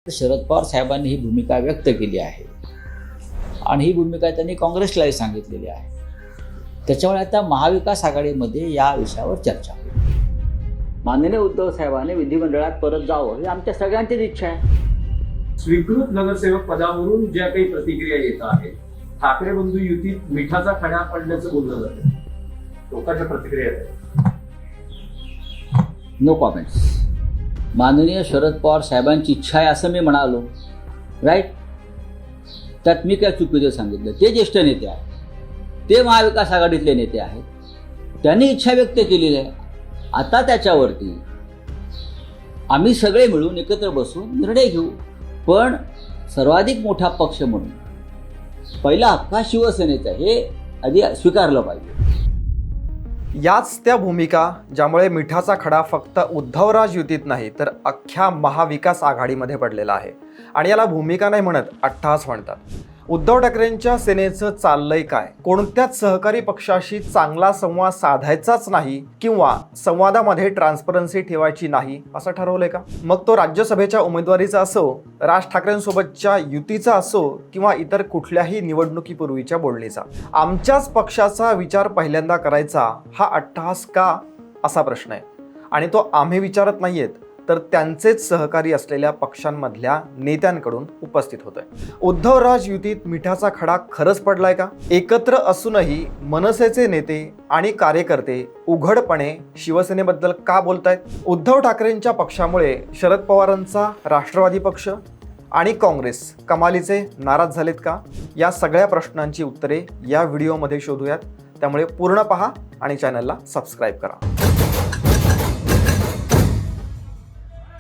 शरद पवार साहेबांनी ही भूमिका व्यक्त केली आहे आणि ही भूमिका त्यांनी काँग्रेसलाही सांगितलेली आहे. त्याच्यामुळे आता महाविकास आघाडीमध्ये या विषयावर चर्चा होईल. माननीय उद्धव साहेबांनी विधिमंडळात परत जावं ही आमच्या सगळ्यांचीच इच्छा आहे. स्वीकृत नगरसेवक पदावरून ज्या काही प्रतिक्रिया येत आहेत, ठाकरे बंधू युतीत मिठाचा खडा पडल्याचं बोललं जातं. लोकांच्या प्रतिक्रिया आहेत. No comments. माननीय शरद पवार साहेबांची इच्छा आहे असं मी म्हणालो, राईट. त्यात मी काय चुकीचं सांगितलं? ते ज्येष्ठ नेते आहेत, ते महाविकास आघाडीतले नेते आहेत, त्यांनी इच्छा व्यक्त केलेली आहे. आता त्याच्यावरती आम्ही सगळे मिळून एकत्र बसून निर्णय घेऊ. पण सर्वाधिक मोठा पक्ष म्हणून पहिला हक्क शिवसेनेचा, हे आधी स्वीकारलं पाहिजे. याच त्या भूमिका ज्यामुळे मिठाचा खडा फक्त उद्धवराज युतीत नाही तर अख्ख्या महाविकास आघाडीमध्ये पडलेला आहे. आणि याला भूमिका नाही म्हणत, अट्टहास म्हणतात. उद्धव ठाकरेंच्या सेनेचं चाललंय काय? कोणत्याच सहकारी पक्षाशी चांगला संवाद साधायचाच नाही किंवा संवादामध्ये ट्रान्सपरन्सी ठेवायची नाही असं ठरवलंय का? मग तो राज्यसभेच्या उमेदवारीचा असो, राज ठाकरेंसोबतच्या युतीचा असो किंवा इतर कुठल्याही निवडणुकीपूर्वीच्या बोलणीचा. आमच्याच पक्षाचा विचार पहिल्यांदा करायचा हा अट्टहास का, असा प्रश्न आहे. आणि तो आम्ही विचारत नाहीयेत, तर त्यांचेच सहकारी असलेल्या पक्षांमधल्या नेत्यांकडून उपस्थित होतोय. उद्धवराज युतीत मिठाचा खडा खरंच पडलाय का? एकत्र असूनही मनसेचे नेते आणि कार्यकर्ते उघडपणे शिवसेनेबद्दल का बोलतायत? उद्धव ठाकरेंच्या पक्षामुळे शरद पवारांचा राष्ट्रवादी पक्ष आणि काँग्रेस कमालीचे नाराज झालेत का? या सगळ्या प्रश्नांची उत्तरे या व्हिडिओमध्ये शोधूयात. त्यामुळे पूर्ण पहा आणि चॅनलला सबस्क्राईब करा.